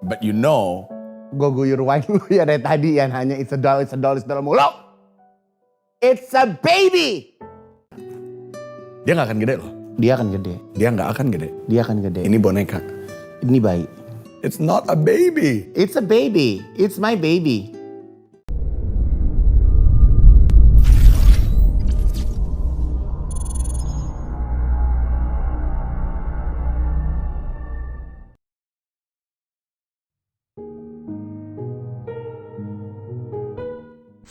But you know, gue guyur wine lu ya dari tadi ya hanya it's a doll mulu. It's a baby. dia nggak akan gede loh. Dia akan gede. Dia nggak akan gede. Dia akan gede. Ini boneka. Ini bayi. It's not a baby. It's a baby. It's my baby.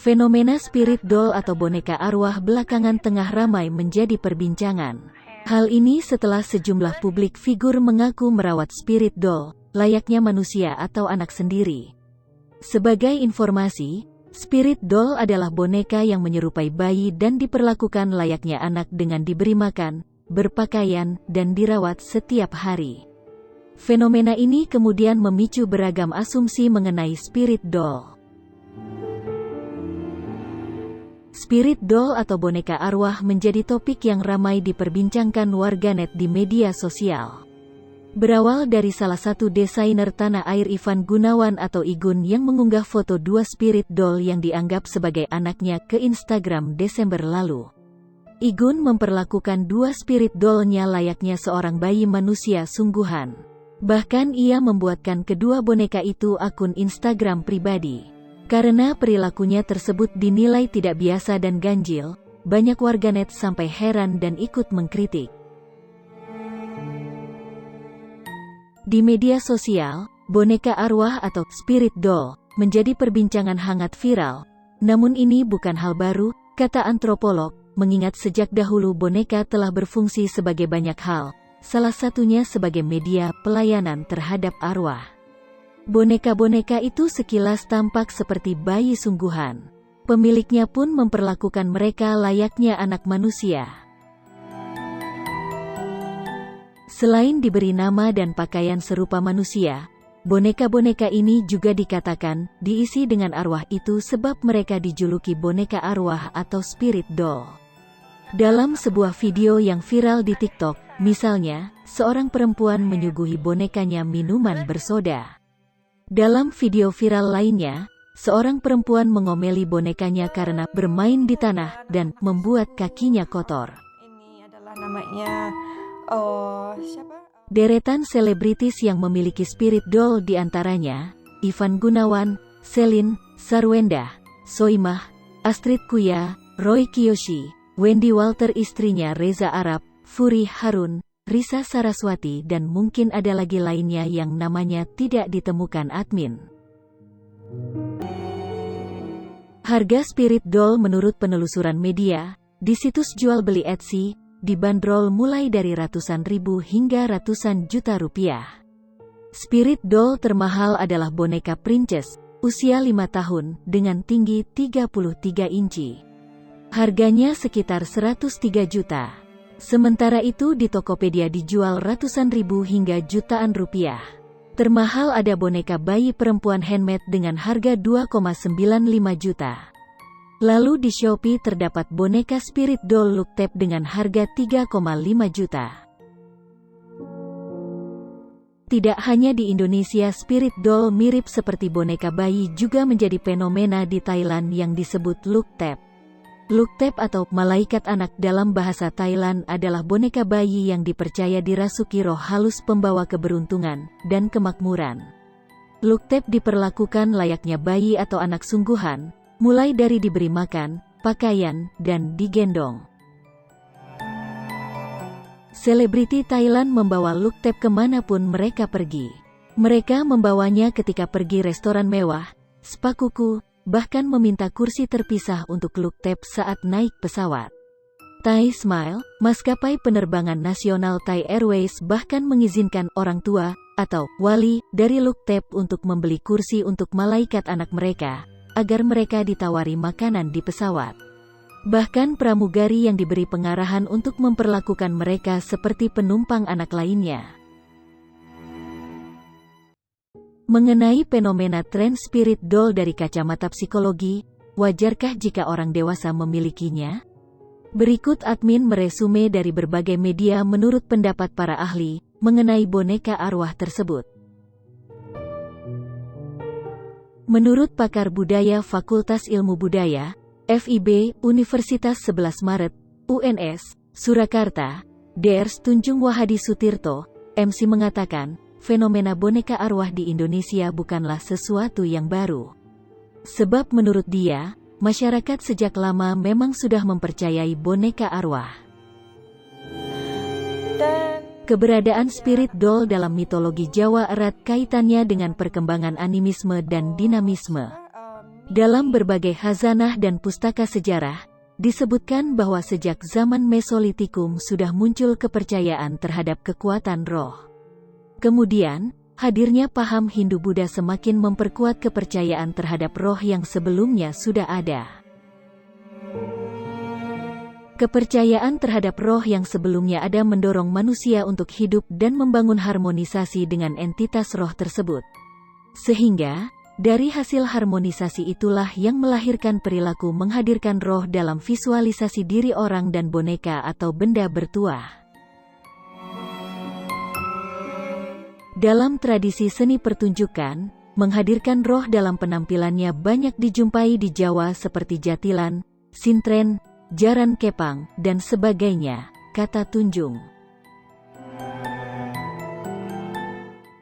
Fenomena spirit doll atau boneka arwah belakangan tengah ramai menjadi perbincangan. Hal ini setelah sejumlah publik figur mengaku merawat spirit doll, layaknya manusia atau anak sendiri. Sebagai informasi, spirit doll adalah boneka yang menyerupai bayi dan diperlakukan layaknya anak dengan diberi makan, berpakaian, dan dirawat setiap hari. Fenomena ini kemudian memicu beragam asumsi mengenai spirit doll. Spirit doll atau boneka arwah menjadi topik yang ramai diperbincangkan warganet di media sosial. Berawal dari salah satu desainer tanah air Ivan Gunawan atau Igun yang mengunggah foto dua spirit doll yang dianggap sebagai anaknya ke Instagram Desember lalu. Igun memperlakukan dua spirit doll-nya layaknya seorang bayi manusia sungguhan. Bahkan ia membuatkan kedua boneka itu akun Instagram pribadi. Karena perilakunya tersebut dinilai tidak biasa dan ganjil, banyak warganet sampai heran dan ikut mengkritik. Di media sosial, boneka arwah atau spirit doll menjadi perbincangan hangat viral. Namun ini bukan hal baru, kata antropolog, mengingat sejak dahulu boneka telah berfungsi sebagai banyak hal, salah satunya sebagai media pelayanan terhadap arwah. Boneka-boneka itu sekilas tampak seperti bayi sungguhan. Pemiliknya pun memperlakukan mereka layaknya anak manusia. Selain diberi nama dan pakaian serupa manusia, boneka-boneka ini juga dikatakan diisi dengan arwah itu sebab mereka dijuluki boneka arwah atau spirit doll. Dalam sebuah video yang viral di TikTok, misalnya, seorang perempuan menyuguhi bonekanya minuman bersoda. Dalam video viral lainnya, seorang perempuan mengomeli bonekanya karena bermain di tanah dan membuat kakinya kotor. Ini adalah namanya siapa? Deretan selebritis yang memiliki spirit doll diantaranya Ivan Gunawan, Selin, Sarwenda, Soimah, Astrid Kuya, Roy Kiyoshi, Wendy Walter istrinya Reza Arab, Furi Harun, Risa Saraswati dan mungkin ada lagi lainnya yang namanya tidak ditemukan admin. Harga spirit doll menurut penelusuran media, di situs jual beli Etsy, dibanderol mulai dari ratusan ribu hingga ratusan juta rupiah. Spirit doll termahal adalah boneka Princess, usia 5 tahun, dengan tinggi 33 inci. Harganya sekitar 103 juta. Sementara itu di Tokopedia dijual ratusan ribu hingga jutaan rupiah. Termahal ada boneka bayi perempuan handmade dengan harga 2,95 juta. Lalu di Shopee terdapat boneka spirit doll look tape dengan harga 3,5 juta. Tidak hanya di Indonesia, spirit doll mirip seperti boneka bayi juga menjadi fenomena di Thailand yang disebut look tape. Look tape atau malaikat anak dalam bahasa Thailand adalah boneka bayi yang dipercaya dirasuki roh halus pembawa keberuntungan dan kemakmuran. Look tape diperlakukan layaknya bayi atau anak sungguhan, mulai dari diberi makan, pakaian, dan digendong. Selebriti Thailand membawa look tape kemanapun mereka pergi. Mereka membawanya ketika pergi restoran mewah, spa kuku, bahkan meminta kursi terpisah untuk look tape saat naik pesawat. Thai Smile, maskapai penerbangan nasional Thai Airways bahkan mengizinkan orang tua, atau wali, dari look tape untuk membeli kursi untuk malaikat anak mereka, agar mereka ditawari makanan di pesawat. Bahkan pramugari yang diberi pengarahan untuk memperlakukan mereka seperti penumpang anak lainnya. Mengenai fenomena tren spirit doll dari kacamata psikologi, wajarkah jika orang dewasa memilikinya? Berikut admin meresume dari berbagai media menurut pendapat para ahli mengenai boneka arwah tersebut. Menurut pakar budaya Fakultas Ilmu Budaya, FIB, Universitas 11 Maret, UNS, Surakarta, Drs. Tunjung Wahadi Sutirto, MC mengatakan, fenomena boneka arwah di Indonesia bukanlah sesuatu yang baru. Sebab menurut dia, masyarakat sejak lama memang sudah mempercayai boneka arwah. Keberadaan spirit doll dalam mitologi Jawa erat kaitannya dengan perkembangan animisme dan dinamisme. Dalam berbagai khazanah dan pustaka sejarah, disebutkan bahwa sejak zaman Mesolitikum sudah muncul kepercayaan terhadap kekuatan roh. Kemudian, hadirnya paham Hindu-Buddha semakin memperkuat kepercayaan terhadap roh yang sebelumnya sudah ada. Kepercayaan terhadap roh yang sebelumnya ada mendorong manusia untuk hidup dan membangun harmonisasi dengan entitas roh tersebut. Sehingga, dari hasil harmonisasi itulah yang melahirkan perilaku menghadirkan roh dalam visualisasi diri orang dan boneka atau benda bertuah. Dalam tradisi seni pertunjukan, menghadirkan roh dalam penampilannya banyak dijumpai di Jawa seperti jatilan, sintren, jaran kepang, dan sebagainya, kata Tunjung.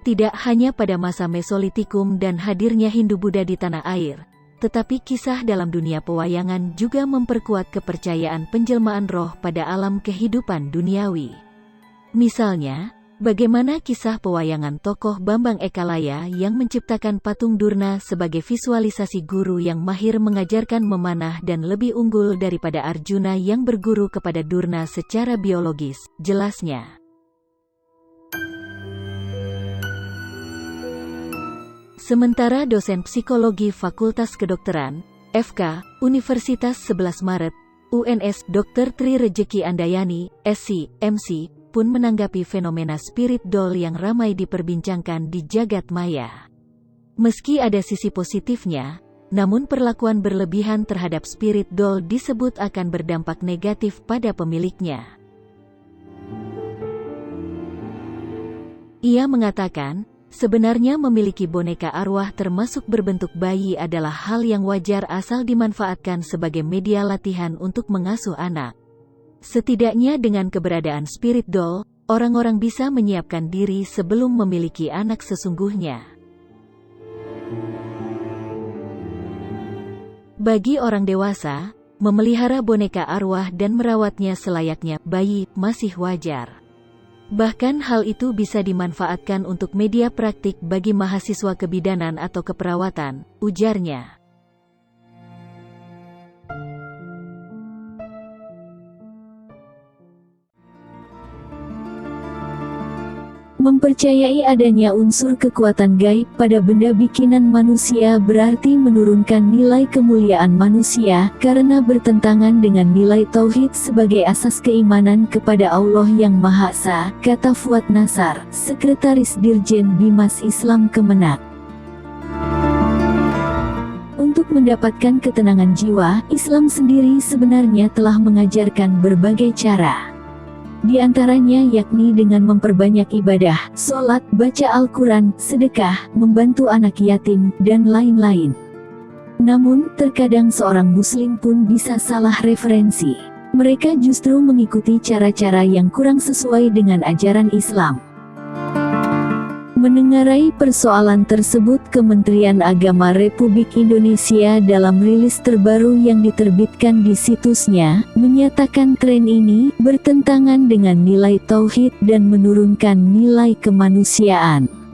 Tidak hanya pada masa Mesolitikum dan hadirnya Hindu-Buddha di tanah air, tetapi kisah dalam dunia pewayangan juga memperkuat kepercayaan penjelmaan roh pada alam kehidupan duniawi. Misalnya, bagaimana kisah pewayangan tokoh Bambang Ekalaya yang menciptakan patung Durna sebagai visualisasi guru yang mahir mengajarkan memanah dan lebih unggul daripada Arjuna yang berguru kepada Durna secara biologis, jelasnya. Sementara dosen psikologi Fakultas Kedokteran, FK, Universitas 11 Maret, UNS Dr. Tri Rejeki Andayani, SC, MC, pun menanggapi fenomena spirit doll yang ramai diperbincangkan di jagat maya. Meski ada sisi positifnya, namun perlakuan berlebihan terhadap spirit doll disebut akan berdampak negatif pada pemiliknya. Ia mengatakan, sebenarnya memiliki boneka arwah termasuk berbentuk bayi adalah hal yang wajar asal dimanfaatkan sebagai media latihan untuk mengasuh anak. Setidaknya dengan keberadaan spirit doll, orang-orang bisa menyiapkan diri sebelum memiliki anak sesungguhnya. Bagi orang dewasa, memelihara boneka arwah dan merawatnya selayaknya bayi masih wajar. Bahkan hal itu bisa dimanfaatkan untuk media praktik bagi mahasiswa kebidanan atau keperawatan, ujarnya. Mempercayai adanya unsur kekuatan gaib pada benda bikinan manusia berarti menurunkan nilai kemuliaan manusia karena bertentangan dengan nilai tauhid sebagai asas keimanan kepada Allah yang Maha Esa, kata Fuad Nasar, Sekretaris Dirjen Bimas Islam Kemenak. Untuk mendapatkan ketenangan jiwa, Islam sendiri sebenarnya telah mengajarkan berbagai cara. Di antaranya yakni dengan memperbanyak ibadah, sholat, baca Al-Quran, sedekah, membantu anak yatim, dan lain-lain. Namun, terkadang seorang muslim pun bisa salah referensi. Mereka justru mengikuti cara-cara yang kurang sesuai dengan ajaran Islam. Menengarai persoalan tersebut, Kementerian Agama Republik Indonesia dalam rilis terbaru yang diterbitkan di situsnya, menyatakan tren ini bertentangan dengan nilai tauhid dan menurunkan nilai kemanusiaan.